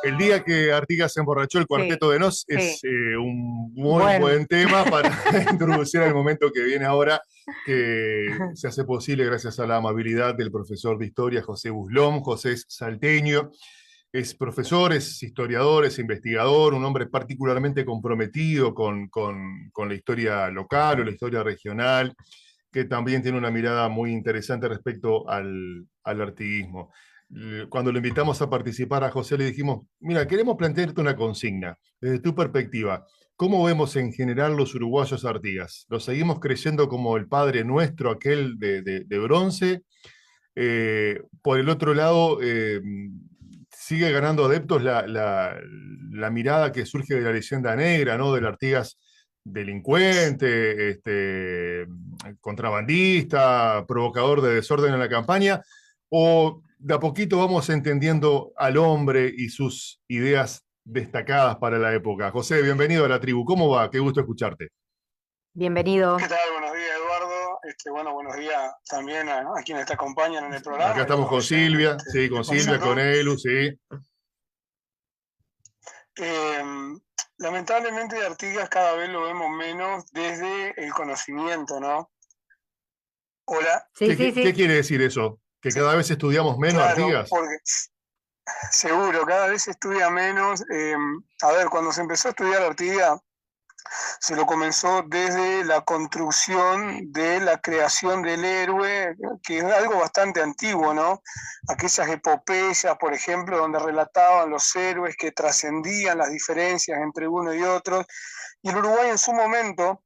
El día que Artigas se emborrachó, el Sí, Cuarteto de Nos sí. es un muy Bueno. buen tema para introducir al momento que viene ahora, que se hace posible gracias a la amabilidad del profesor de historia José Buslón. José es salteño, es profesor, es historiador, es investigador, un hombre particularmente comprometido con la historia local o la historia regional, que también tiene una mirada muy interesante respecto al artiguismo. Cuando lo invitamos a participar a José, le dijimos, mira, queremos plantearte una consigna, desde tu perspectiva. ¿Cómo vemos en general los uruguayos a Artigas? ¿Lo seguimos creyendo como el padre nuestro, aquel de bronce? Por el otro lado, sigue ganando adeptos la mirada que surge de la leyenda negra, ¿no? Del Artigas delincuente, contrabandista, provocador de desorden en la campaña, o de a poquito vamos entendiendo al hombre y sus ideas destacadas para la época. José, bienvenido a la tribu. ¿Cómo va? Qué gusto escucharte. Bienvenido. ¿Qué tal? Buenos días, Eduardo. Bueno, buenos días también a quienes te acompañan en el Acá programa y a estamos los con oyentes Silvia, sí, de con Silvia, con Paysandú. Elu, sí. Eh, Lamentablemente Artigas cada vez lo vemos menos desde el conocimiento, ¿no? Hola, Sí, ¿Qué, sí, qué sí. quiere decir eso? ¿Que sí, cada vez estudiamos menos claro, Artigas? porque seguro, cada vez se estudia menos. A ver, cuando se empezó a estudiar Artigas, se lo comenzó desde la construcción de la creación del héroe, que es algo bastante antiguo, ¿no? Aquellas epopeyas, por ejemplo, donde relataban los héroes que trascendían las diferencias entre uno y otro. Y el Uruguay en su momento,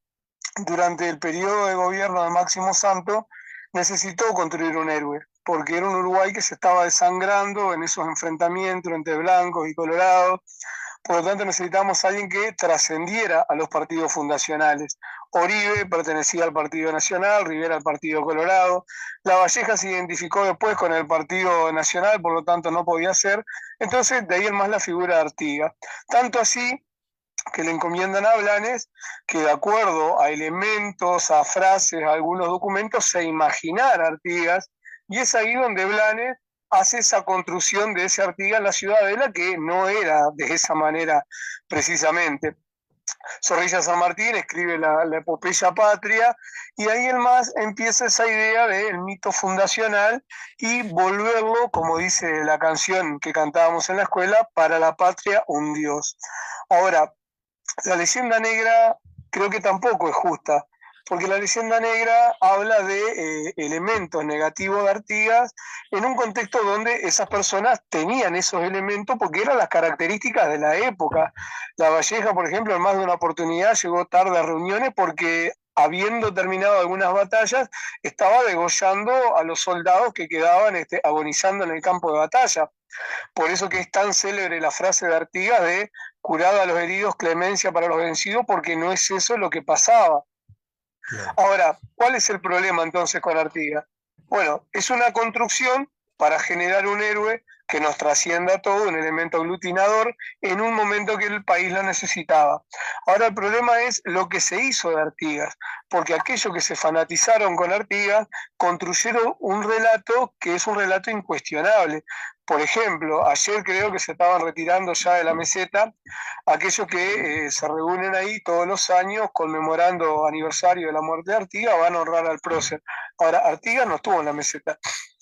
durante el periodo de gobierno de Máximo Santo, necesitó construir un héroe, porque era un Uruguay que se estaba desangrando en esos enfrentamientos entre blancos y colorados. Por lo tanto, necesitamos a alguien que trascendiera a los partidos fundacionales. Oribe pertenecía al Partido Nacional, Rivera al Partido Colorado. La Valleja se identificó después con el Partido Nacional, por lo tanto no podía ser. Entonces, de ahí en más la figura de Artigas. Tanto así que le encomiendan a Blanes que de acuerdo a elementos, a frases, a algunos documentos, se imaginara Artigas, y es ahí donde Blanes hace esa construcción de ese Artigas en la ciudadela que no era de esa manera precisamente. Zorrilla San Martín escribe la epopeya patria y ahí el más empieza esa idea del mito fundacional y volverlo, como dice la canción que cantábamos en la escuela, para la patria un Dios. Ahora, la leyenda negra creo que tampoco es justa, porque la leyenda negra habla de elementos negativos de Artigas en un contexto donde esas personas tenían esos elementos porque eran las características de la época. La Valleja, por ejemplo, en más de una oportunidad llegó tarde a reuniones porque habiendo terminado algunas batallas, estaba degollando a los soldados que quedaban agonizando en el campo de batalla. Por eso que es tan célebre la frase de Artigas de curada a los heridos, clemencia para los vencidos, porque no es eso lo que pasaba. Claro. Ahora, ¿cuál es el problema entonces con Artigas? Bueno, es una construcción para generar un héroe que nos trascienda a todo, un elemento aglutinador, en un momento que el país lo necesitaba. Ahora el problema es lo que se hizo de Artigas, porque aquellos que se fanatizaron con Artigas construyeron un relato que es un relato incuestionable. Por ejemplo, ayer creo que se estaban retirando ya de la meseta aquellos que se reúnen ahí todos los años conmemorando aniversario de la muerte de Artigas, van a honrar al prócer. Ahora, Artigas no estuvo en la meseta.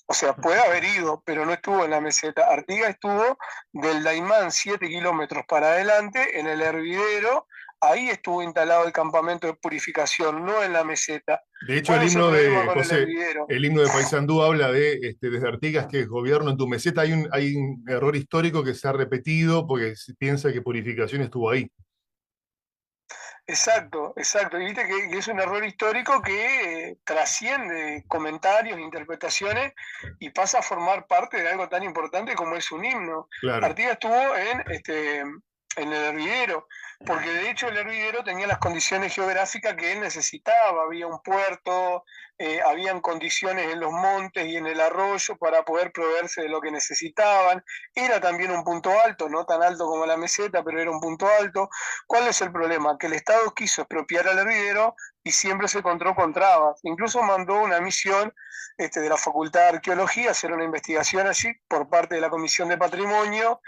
O sea, puede haber ido, pero no estuvo en la meseta. Artigas estuvo del Daimán 7 kilómetros para adelante, en el hervidero. Ahí estuvo instalado el campamento de purificación, no en la meseta. De hecho, ¿Cuál el es el himno problema de con el José, hervidero? el himno de Paysandú habla desde Artigas que es gobierno en tu meseta. Hay un error histórico que se ha repetido porque se piensa que Purificación estuvo ahí. Exacto, exacto. Y viste que es un error histórico que trasciende comentarios, interpretaciones y pasa a formar parte de algo tan importante como es un himno. Claro. Artigas estuvo en el hervidero, porque de hecho el hervidero tenía las condiciones geográficas que él necesitaba, había un puerto, habían condiciones en los montes y en el arroyo para poder proveerse de lo que necesitaban, era también un punto alto, no tan alto como la meseta, pero era un punto alto. ¿Cuál es el problema? Que el Estado quiso expropiar al hervidero y siempre se encontró con trabas, incluso mandó una misión de la Facultad de Arqueología a hacer una investigación allí por parte de la Comisión de Patrimonio.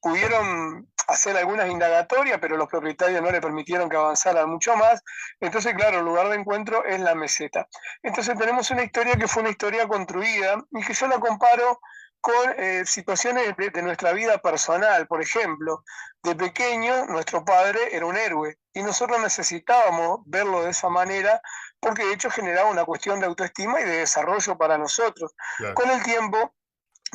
Pudieron hacer algunas indagatorias, pero los propietarios no le permitieron que avanzara mucho más. Entonces, claro, el lugar de encuentro es la meseta. Entonces tenemos una historia que fue una historia construida y que yo la comparo con situaciones de nuestra vida personal. Por ejemplo, de pequeño nuestro padre era un héroe y nosotros necesitábamos verlo de esa manera porque de hecho generaba una cuestión de autoestima y de desarrollo para nosotros. Claro. Con el tiempo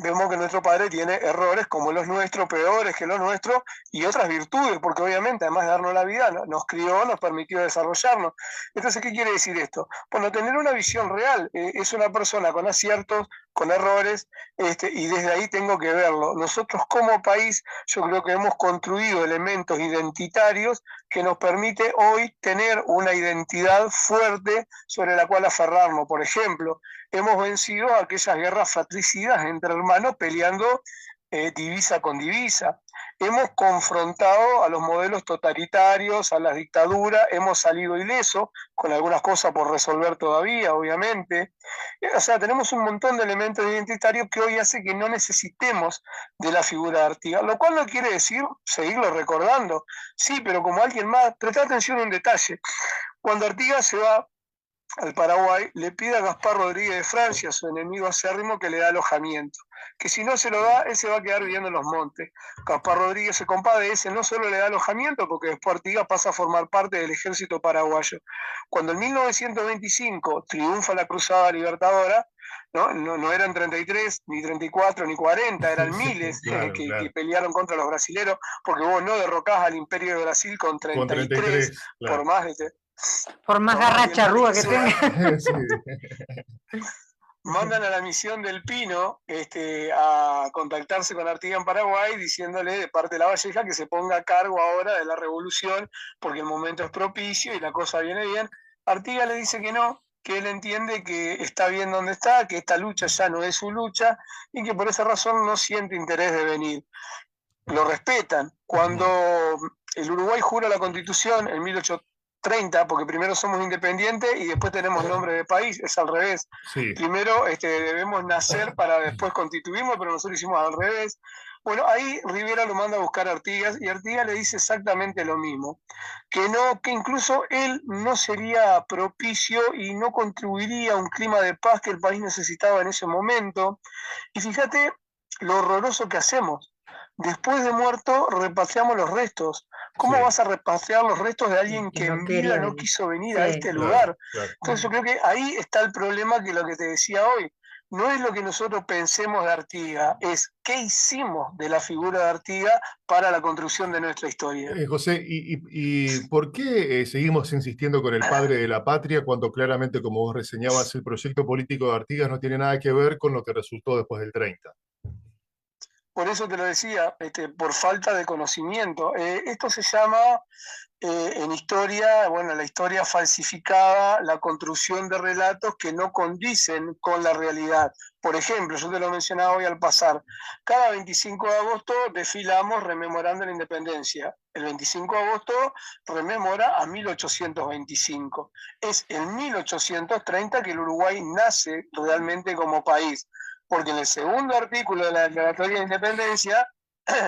vemos que nuestro padre tiene errores como los nuestros, peores que los nuestros, y otras virtudes, porque obviamente además de darnos la vida, nos crió, nos permitió desarrollarnos. Entonces, ¿qué quiere decir esto? Bueno, tener una visión real, es una persona con aciertos, con errores, y desde ahí tengo que verlo. Nosotros como país, yo creo que hemos construido elementos identitarios que nos permite hoy tener una identidad fuerte sobre la cual aferrarnos. Por ejemplo, hemos vencido aquellas guerras fratricidas entre hermanos peleando divisa con divisa. Hemos confrontado a los modelos totalitarios, a las dictaduras, hemos salido ilesos, con algunas cosas por resolver todavía, obviamente. O sea, tenemos un montón de elementos identitarios que hoy hace que no necesitemos de la figura de Artigas, lo cual no quiere decir seguirlo recordando. Sí, pero como alguien más, presta atención a un detalle. Cuando Artigas se va al Paraguay, le pide a Gaspar Rodríguez de Francia, su enemigo acérrimo, que le da alojamiento. Que si no se lo da, él se va a quedar viviendo en los montes. Gaspar Rodríguez se compadece, no solo le da alojamiento, porque después Artigas pasa a formar parte del ejército paraguayo. Cuando en 1925 triunfa la Cruzada Libertadora, no eran 33, ni 34, ni 40, eran miles claro. que pelearon contra los brasileros, porque vos no derrocás al Imperio de Brasil con 33, claro. por más de... Por más garra charrúa que tenga. Sí. Mandan a la misión del Pino a contactarse con Artigas en Paraguay, diciéndole de parte de La Valleja que se ponga a cargo ahora de la revolución, porque el momento es propicio y la cosa viene bien. Artigas le dice que no, que él entiende que está bien donde está, que esta lucha ya no es su lucha y que por esa razón no siente interés de venir. Lo respetan. Cuando el Uruguay jura la Constitución en 1830, porque primero somos independientes y después tenemos nombre de país, es al revés. Sí. Primero debemos nacer para después constituirnos, pero nosotros hicimos al revés. Bueno, ahí Rivera lo manda a buscar a Artigas y Artigas le dice exactamente lo mismo, que incluso él no sería propicio y no contribuiría a un clima de paz que el país necesitaba en ese momento. Y fíjate lo horroroso que hacemos. Después de muerto, repatriamos los restos. ¿Cómo vas a repatriar los restos de alguien que en vida no quiso venir a este lugar? Claro. Entonces yo creo que ahí está el problema, que lo que te decía hoy, no es lo que nosotros pensemos de Artigas, es qué hicimos de la figura de Artigas para la construcción de nuestra historia. José, ¿y por qué seguimos insistiendo con el padre de la patria cuando claramente, como vos reseñabas, el proyecto político de Artigas no tiene nada que ver con lo que resultó después del 30? Por eso te lo decía, por falta de conocimiento. Esto se llama en historia, bueno, la historia falsificada, la construcción de relatos que no condicen con la realidad. Por ejemplo, yo te lo mencionaba hoy al pasar, cada 25 de agosto desfilamos rememorando la independencia. El 25 de agosto rememora a 1825. Es en 1830 que el Uruguay nace realmente como país. Porque en el segundo artículo de la Declaratoria de Independencia,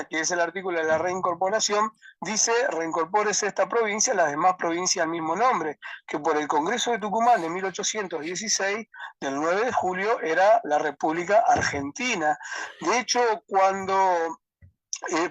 que es el artículo de la reincorporación, dice: reincorpórese esta provincia a las demás provincias al mismo nombre, que por el Congreso de Tucumán de 1816, del 9 de julio, era la República Argentina. De hecho,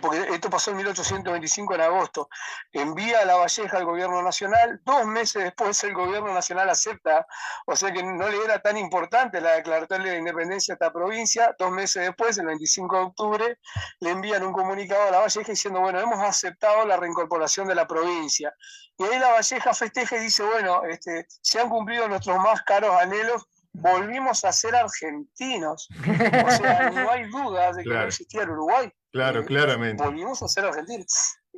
porque esto pasó en 1825 en agosto, envía a La Valleja al gobierno nacional, 2 meses después el gobierno nacional acepta, o sea que no le era tan importante la declaratoria de independencia a esta provincia. 2 meses después, el 25 de octubre, le envían un comunicado a La Valleja diciendo: bueno, hemos aceptado la reincorporación de la provincia. Y ahí La Valleja festeja y dice: bueno, se han cumplido nuestros más caros anhelos, volvimos a ser argentinos. O sea, no hay duda de que no existía el Uruguay. Claro, claramente. volvimos a ser Argentina.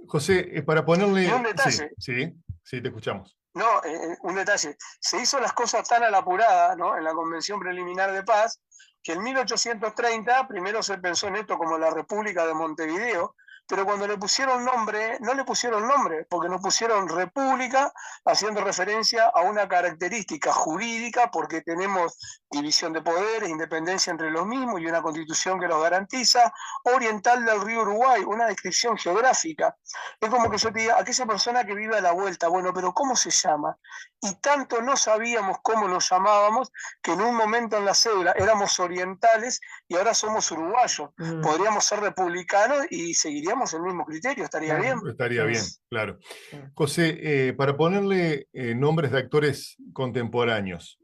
José, para Y ponerle... un Sí, detalle, sí, sí, te escuchamos. no, un detalle, se hizo las cosas tan a la apurada, ¿no? En la Convención Preliminar de Paz, que en 1830 primero se pensó en esto como la República de Montevideo, pero cuando le pusieron nombre, no le pusieron nombre, porque nos pusieron República, haciendo referencia a una característica jurídica, porque tenemos división de poderes, independencia entre los mismos y una constitución que los garantiza, oriental del río Uruguay, una descripción geográfica. Es como que yo te diga, aquella persona que vive a la vuelta, bueno, pero ¿cómo se llama? Y tanto no sabíamos cómo nos llamábamos, que en un momento en la cédula éramos orientales y ahora somos uruguayos. Podríamos ser republicanos y seguiríamos el mismo criterio, ¿estaría bien? Estaría bien, claro. Sí. José, para ponerle nombres de actores contemporáneos,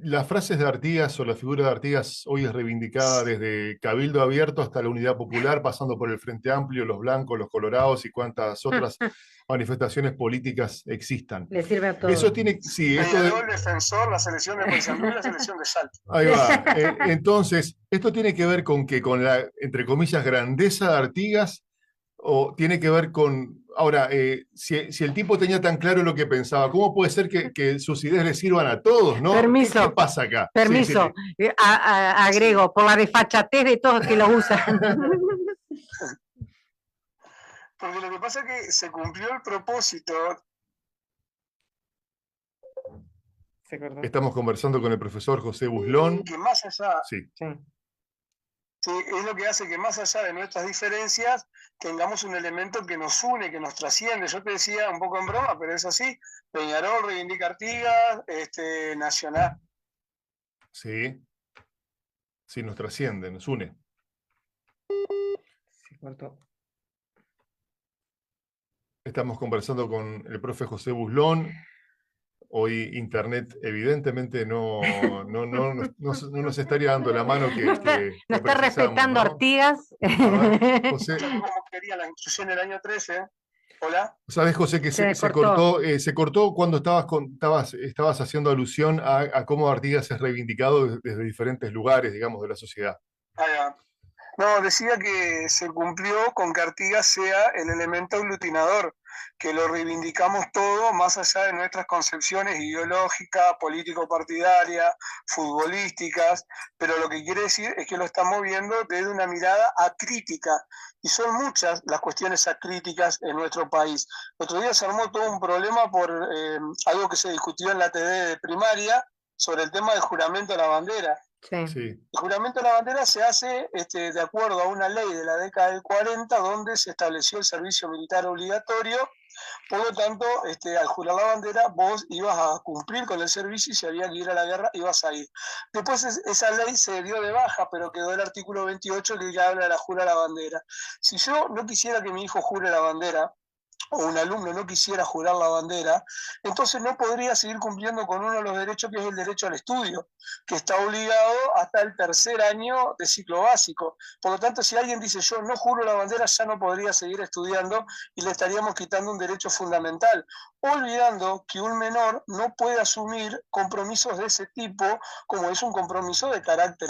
las frases de Artigas o la figura de Artigas hoy es reivindicada desde Cabildo Abierto hasta la Unidad Popular, pasando por el Frente Amplio, los blancos, los colorados y cuantas otras manifestaciones políticas existan. Le sirve a todos. Eso tiene, sí, esto de... el defensor, la selección de Paysandú y la selección de Salta. Ahí va. Entonces, ¿esto tiene que ver con que con la, entre comillas, grandeza de Artigas o tiene que ver con... Ahora, si el tipo tenía tan claro lo que pensaba, ¿cómo puede ser que sus ideas le sirvan a todos, no? Permiso. ¿Qué pasa acá? Permiso. Sí. Agrego, por la desfachatez de todos que lo usan. Porque lo que pasa es que se cumplió el propósito. Estamos conversando con el profesor José Buslón. Que más allá... Sí. Sí, es lo que hace que más allá de nuestras diferencias tengamos un elemento que nos une, que nos trasciende. Yo te decía un poco en broma, pero es así. Peñarol reivindica Artigas, Nacional. Sí. Sí, nos trasciende, nos une. Se cortó. Estamos conversando con el profe José Buslón. Hoy Internet evidentemente no nos estaría dando la mano que no está respetando, ¿no? Artigas. José, ¿Cómo quería la instrucción del año 13? Hola. ¿Sabes, José, que se cortó cuando estabas haciendo alusión a cómo Artigas es reivindicado desde diferentes lugares, digamos, de la sociedad? No, decía que se cumplió con que Artigas sea el elemento aglutinador, que lo reivindicamos todo más allá de nuestras concepciones ideológicas, político-partidarias, futbolísticas, pero lo que quiere decir es que lo estamos viendo desde una mirada acrítica, y son muchas las cuestiones acríticas en nuestro país. El otro día se armó todo un problema por algo que se discutió en la TV de primaria sobre el tema del juramento a la bandera. Sí. El juramento a la bandera se hace de acuerdo a una ley de la década del 40 donde se estableció el servicio militar obligatorio. Por lo tanto, al jurar la bandera, vos ibas a cumplir con el servicio y si había que ir a la guerra, ibas a ir. Después esa ley se dio de baja, pero quedó el artículo 28 que ya habla de la jura a la bandera. Si yo no quisiera que mi hijo jure la bandera, o un alumno no quisiera jurar la bandera, entonces no podría seguir cumpliendo con uno de los derechos que es el derecho al estudio, que está obligado hasta el tercer año de ciclo básico. Por lo tanto, si alguien dice yo no juro la bandera, ya no podría seguir estudiando y le estaríamos quitando un derecho fundamental, olvidando que un menor no puede asumir compromisos de ese tipo como es un compromiso de carácter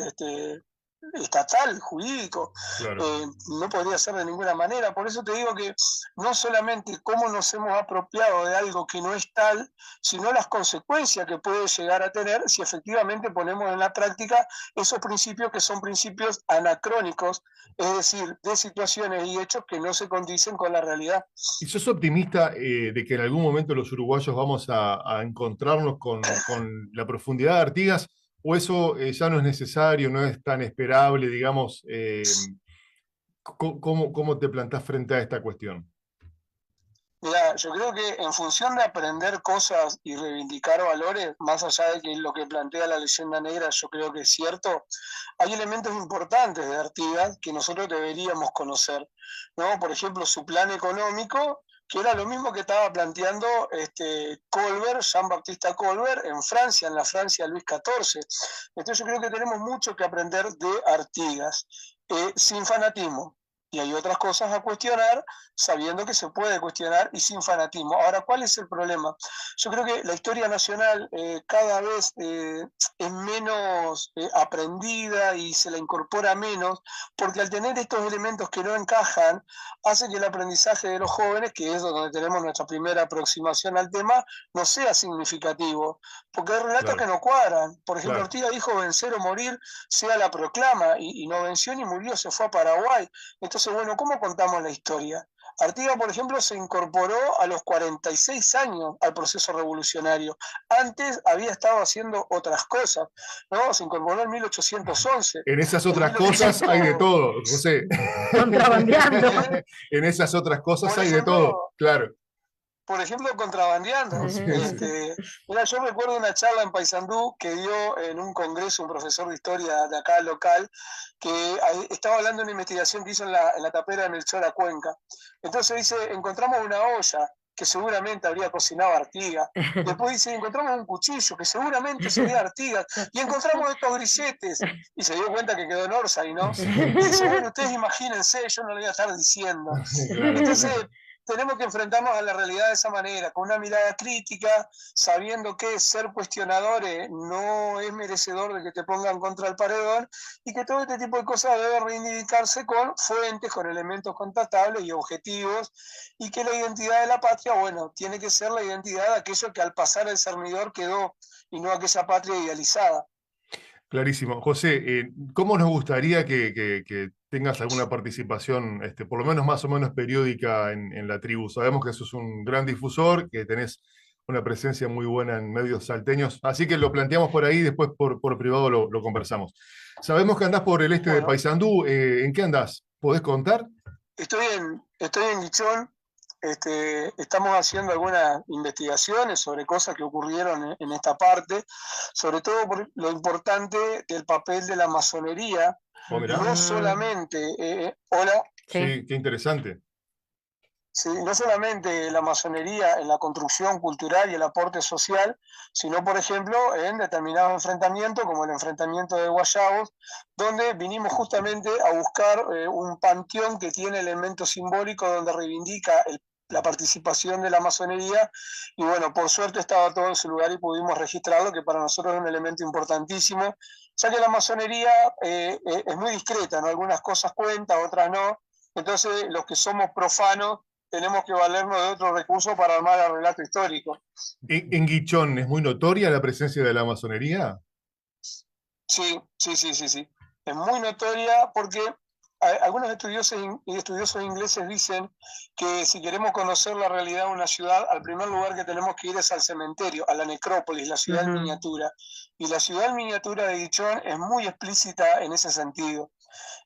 estatal, jurídico, claro. No podría ser de ninguna manera. Por eso te digo que no solamente cómo nos hemos apropiado de algo que no es tal, sino las consecuencias que puede llegar a tener si efectivamente ponemos en la práctica esos principios que son principios anacrónicos, es decir, de situaciones y hechos que no se condicen con la realidad. ¿Y sos optimista de que en algún momento los uruguayos vamos a encontrarnos con la profundidad de Artigas? ¿O eso ya no es necesario, no es tan esperable, digamos? ¿Cómo te plantás frente a esta cuestión? Mira, yo creo que en función de aprender cosas y reivindicar valores, más allá de que lo que plantea la leyenda negra yo creo que es cierto, hay elementos importantes de Artigas que nosotros deberíamos conocer, ¿no? Por ejemplo, su plan económico, que era lo mismo que estaba planteando Colbert, Jean-Baptiste Colbert, en Francia, en la Francia Luis XIV. Entonces yo creo que tenemos mucho que aprender de Artigas, sin fanatismo. y hay otras cosas a cuestionar, sabiendo que se puede cuestionar y sin fanatismo. Ahora, ¿cuál es el problema? Yo creo que la historia nacional cada vez es menos aprendida y se la incorpora menos, porque al tener estos elementos que no encajan, hace que el aprendizaje de los jóvenes, que es donde tenemos nuestra primera aproximación al tema, no sea significativo, porque hay relatos que Claro, no cuadran. Por ejemplo, claro. Ortiga dijo vencer o morir, sea la proclama, y no venció ni murió, se fue a Paraguay. Entonces, bueno, ¿cómo contamos la historia? Artigas, por ejemplo, se incorporó a los 46 años al proceso revolucionario. Antes había estado haciendo otras cosas, ¿no? Se incorporó en 1811. En esas En otras cosas hay de 1800, todo, José. Contrabandeando. En esas otras cosas por hay de todo, ejemplo, claro. contrabandeando. Sí, sí. Mira, yo recuerdo una charla en Paysandú que dio en un congreso un profesor de historia de acá local, que estaba hablando de una investigación que hizo en la tapera de Melchor a Cuenca. Entonces dice, encontramos una olla que seguramente habría cocinado Artigas. Después dice, encontramos un cuchillo que seguramente sería Artigas. Y encontramos estos grilletes. Y se dio cuenta que quedó en Orsay, ¿no? Sí, Y dice, bueno, ustedes imagínense, yo no lo voy a estar diciendo. claro, Entonces, claro. tenemos que enfrentarnos a la realidad de esa manera, con una mirada crítica, sabiendo que ser cuestionadores no es merecedor de que te pongan contra el paredón y que todo este tipo de cosas debe reivindicarse con fuentes, con elementos contestables y objetivos, y que la identidad de la patria, bueno, tiene que ser la identidad de aquello que al pasar el cernidor quedó y no aquella patria idealizada. Clarísimo. José, ¿cómo nos gustaría que tengas alguna participación, por lo menos más o menos periódica en la tribu? Sabemos que sos un gran difusor, que tenés una presencia muy buena en medios salteños, así que lo planteamos por ahí, después por privado lo conversamos. Sabemos que andás por el este de Bueno, Paysandú, ¿en qué andás? ¿Podés contar? estoy en Guichón. Estamos haciendo algunas investigaciones sobre cosas que ocurrieron en esta parte, sobre todo por lo importante del papel de la masonería, Oh, mirá. no solamente, hola, Sí. Sí, qué interesante. sí, no solamente la masonería en la construcción cultural y el aporte social, sino, por ejemplo, en determinados enfrentamientos, como el enfrentamiento de Guayabos, donde vinimos justamente a buscar un panteón que tiene elementos simbólicos donde reivindica la participación de la masonería, y bueno, por suerte estaba todo en su lugar y pudimos registrarlo, que para nosotros es un elemento importantísimo, ya que la masonería es muy discreta, ¿no? Algunas cosas cuentan, otras no. Entonces, los que somos profanos tenemos que valernos de otros recursos para armar el relato histórico. ¿En Guichón es muy notoria la presencia de la masonería? Sí, sí, sí, sí, sí. Es muy notoria porque algunos estudiosos ingleses dicen que si queremos conocer la realidad de una ciudad, al primer lugar que tenemos que ir es al cementerio, a la necrópolis, la ciudad en miniatura. Y la ciudad en miniatura de Guichón es muy explícita en ese sentido.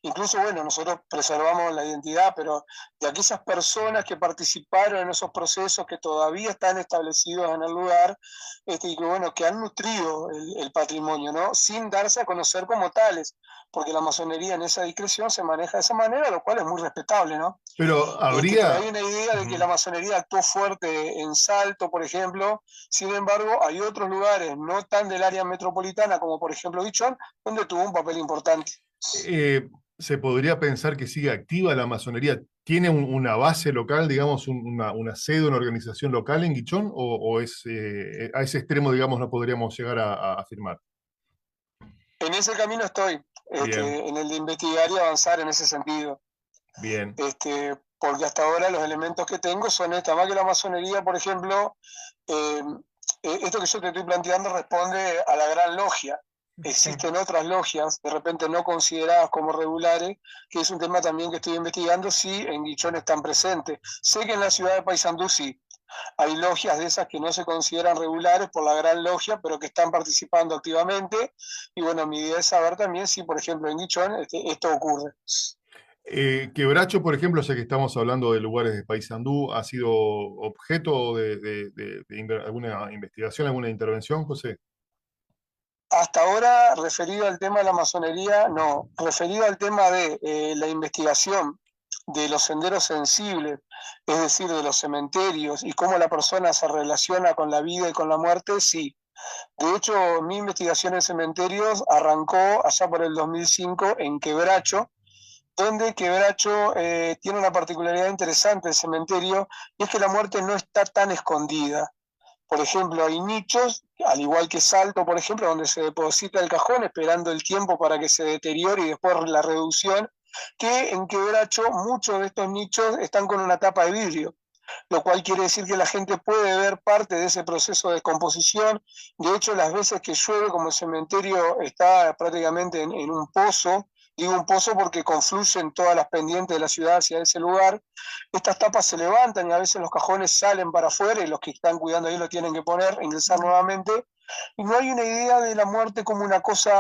Incluso, bueno, nosotros preservamos la identidad, pero de aquellas personas que participaron en esos procesos que todavía están establecidos en el lugar, y que, bueno, que han nutrido el patrimonio, ¿no? Sin darse a conocer como tales, porque la masonería en esa discreción se maneja de esa manera, lo cual es muy respetable, ¿no? Pero Pero habría... hay una idea de que la masonería actuó fuerte en Salto, por ejemplo. Sin embargo, hay otros lugares no tan del área metropolitana, como por ejemplo Dichón, donde tuvo un papel importante. Eh, ¿Se podría pensar que sigue activa la masonería? ¿Tiene una base local, digamos, una sede, una organización local en Guichón? ¿O es, a ese extremo, digamos, no podríamos llegar a afirmar? En ese camino estoy, Bien, en el de investigar y avanzar en ese sentido. bien. Porque hasta ahora los elementos que tengo son esta, más que la masonería, por ejemplo, eh, esto que yo te estoy planteando responde a la gran logia. Existen otras logias, de repente no consideradas como regulares, que es un tema también que estoy investigando, si en Guichón están presentes. Sé que en la ciudad de Paysandú sí, hay logias de esas que no se consideran regulares por la gran logia, pero que están participando activamente, y bueno, mi idea es saber también si, por ejemplo, en Guichón esto ocurre. Quebracho, por ejemplo, ya que estamos hablando de lugares de Paysandú, ¿ha sido objeto de alguna investigación, alguna intervención, José? Hasta ahora, referido al tema de la masonería, no. Referido al tema de la investigación de los senderos sensibles, es decir, de los cementerios y cómo la persona se relaciona con la vida y con la muerte, sí. De hecho, mi investigación en cementerios arrancó allá por el 2005 en Quebracho, donde Quebracho tiene una particularidad interesante el cementerio, y es que la muerte no está tan escondida. Por ejemplo, hay nichos, al igual que Salto, por ejemplo, donde se deposita el cajón esperando el tiempo para que se deteriore y después la reducción, que en Quebracho muchos de estos nichos están con una tapa de vidrio, lo cual quiere decir que la gente puede ver parte de ese proceso de descomposición. De hecho, las veces que llueve, como el cementerio está prácticamente en un pozo, digo un pozo porque confluyen todas las pendientes de la ciudad hacia ese lugar, estas tapas se levantan y a veces los cajones salen para afuera y los que están cuidando ahí lo tienen que poner, ingresar nuevamente, y no hay una idea de la muerte como una cosa,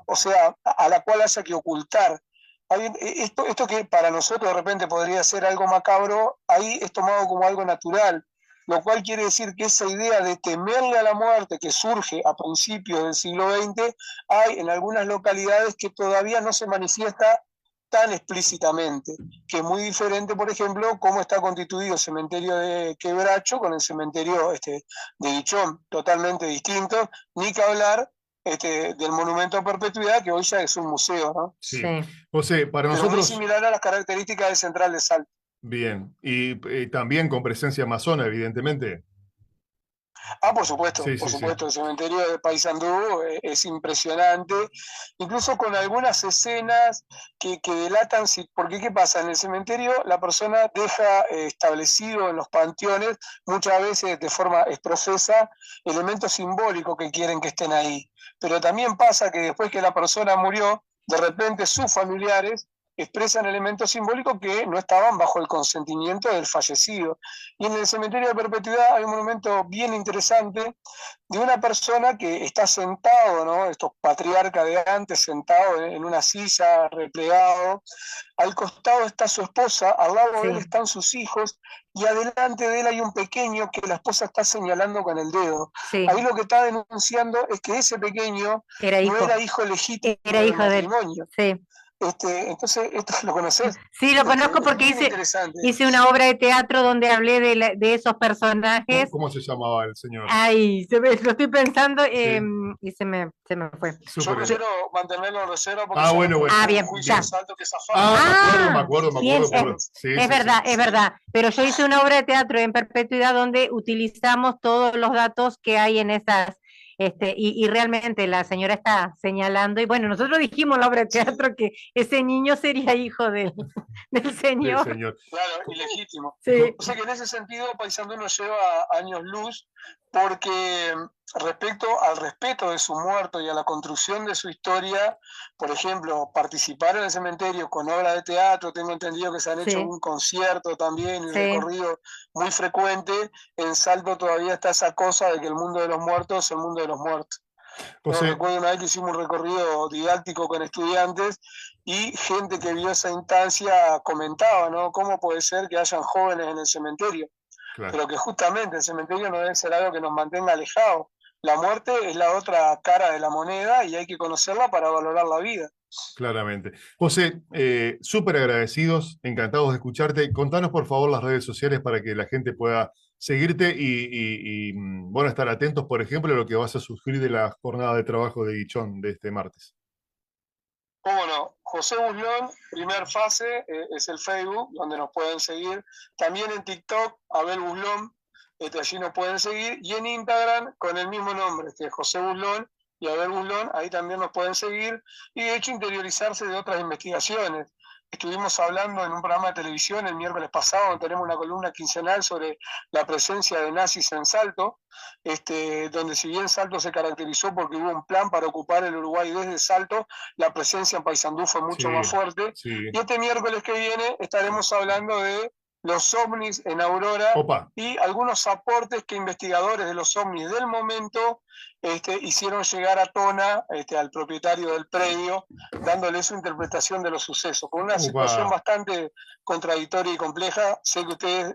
o sea, a la cual haya que ocultar. Esto que para nosotros de repente podría ser algo macabro, ahí es tomado como algo natural, lo cual quiere decir que esa idea de temerle a la muerte que surge a principios del siglo XX, hay en algunas localidades que todavía no se manifiesta tan explícitamente, que es muy diferente, por ejemplo, cómo está constituido el cementerio de Quebracho con el cementerio de Guichón, totalmente distinto, ni que hablar del Monumento a Perpetuidad, que hoy ya es un museo, ¿no? Sí. Sí. José, para Pero muy nosotros, similar a las características del Central de Salto. bien, y también con presencia amazona, evidentemente. Ah, Sí, por sí, sí. supuesto, el cementerio de Paysandú es impresionante, incluso con algunas escenas que delatan, porque ¿qué pasa? En el cementerio la persona deja establecido en los panteones, muchas veces de forma exprofesa, elementos simbólicos que quieren que estén ahí. Pero también pasa que después que la persona murió, de repente sus familiares expresan elementos simbólicos que no estaban bajo el consentimiento del fallecido. Y en el cementerio de Perpetuidad hay un monumento bien interesante de una persona que está sentado, ¿no? Estos patriarcas de antes, sentado en una silla, replegado. Al costado está su esposa, al lado de él Sí. están sus hijos, y adelante de él hay un pequeño que la esposa está señalando con el dedo. Sí, Ahí lo que está denunciando es que ese pequeño era no hijo. era hijo legítimo Era del hijo de él. matrimonio. Sí. Entonces, ¿esto lo conoces? Sí, lo conozco Es porque bien interesante. hice una obra de teatro donde hablé de esos ¿Cómo, personajes. cómo se llamaba el señor? Ay, lo estoy pensando Sí. y se me fue. Yo Súper. prefiero mantenerlo en reserva porque Ah, ya bueno, no bueno. Ah, un bien, juicio ya. de Salto que zafado. Ah, me Bien, acuerdo. Sí, es sí, verdad, sí. es verdad. Pero yo hice una obra de teatro en Perpetuidad donde utilizamos todos los datos que hay en esas, y realmente la señora está señalando, y bueno, nosotros dijimos en la obra de teatro que ese niño sería hijo del Del señor. señor. Claro, ilegítimo. Sí, O sea que en ese sentido Paysandú nos lleva años luz porque respecto al respeto de su muerto y a la construcción de su historia, por ejemplo, participar en el cementerio con obra de teatro, tengo entendido que se han hecho sí, un concierto también y sí. recorrido muy frecuente, en Salto todavía está esa cosa de que el mundo de los muertos es el mundo de los muertos. Yo José, recuerdo una vez que hicimos un recorrido didáctico con estudiantes y gente que vio esa instancia comentaba, ¿no? ¿Cómo puede ser que hayan jóvenes en el cementerio? claro, Pero que justamente el cementerio no debe ser algo que nos mantenga alejados. La muerte es la otra cara de la moneda y hay que conocerla para valorar la vida. claramente. José, súper agradecidos, encantados de escucharte. Contanos, por favor, las redes sociales para que la gente pueda seguirte bueno, estar atentos, por ejemplo, a lo que vas a sufrir de la jornada de trabajo de Guichón de este martes. ¿Cómo no? José Buslón, primer fase, es el Facebook, donde nos pueden seguir. También en TikTok, Abel Buslón, allí nos pueden seguir. Y en Instagram, con el mismo nombre, José Buslón y Abel Buslón, ahí también nos pueden seguir. Y de hecho, interiorizarse de otras investigaciones. Estuvimos hablando en un programa de televisión el miércoles pasado, donde tenemos una columna quincenal sobre la presencia de nazis en Salto, donde si bien Salto se caracterizó porque hubo un plan para ocupar el Uruguay desde Salto, la presencia en Paysandú fue mucho más fuerte. Sí. Y este miércoles que viene estaremos hablando de los ovnis en Aurora. Opa. Y algunos aportes que investigadores de los ovnis del momento hicieron llegar a Tona, al propietario del predio, dándole su interpretación de los sucesos, con una situación bastante contradictoria y compleja. Sé que ustedes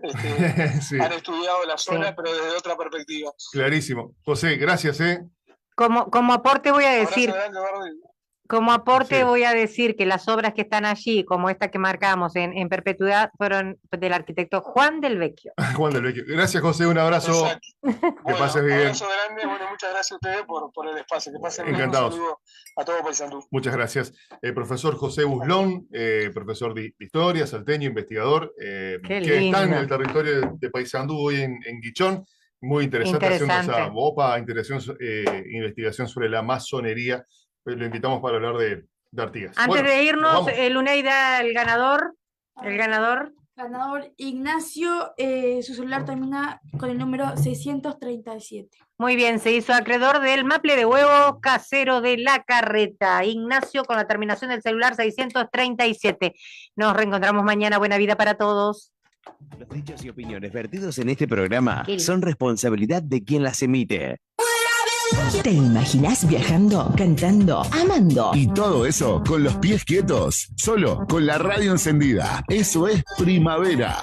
sí. han estudiado la zona, Sí. pero desde otra perspectiva. Clarísimo. José, gracias, ¿eh? Como aporte voy a decir, Abrazo grande, Gordi. Como aporte Sí. voy a decir que las obras que están allí, como esta que marcamos en perpetuidad, fueron del arquitecto Juan del Vecchio. Juan del Vecchio. Gracias, José, un abrazo. Exacto. Que Bueno, pases bien. abrazo grande, bueno, muchas gracias a ustedes por el espacio. Que pasen bien. Un Encantados. saludo a todo Paysandú. Muchas gracias. El profesor José Buslón, profesor de historia, salteño, investigador, que está en el territorio de Paysandú, hoy en Guichón. Muy interesante, haciendo esa investigación sobre la masonería. Pues lo invitamos para hablar de Artigas. Antes Bueno, de irnos, nos Luneida, el ganador. Ganador Ignacio, su celular termina con el número 637. Muy bien, se hizo acreedor del maple de huevo casero de La Carreta. Ignacio con la terminación del celular 637. Nos reencontramos mañana. Buena vida para todos. Los dichos y opiniones vertidos en este programa Qué son responsabilidad de quien las emite. ¿Te imaginas viajando, cantando, amando? Y todo eso con los pies quietos, solo con la radio encendida. Eso es primavera.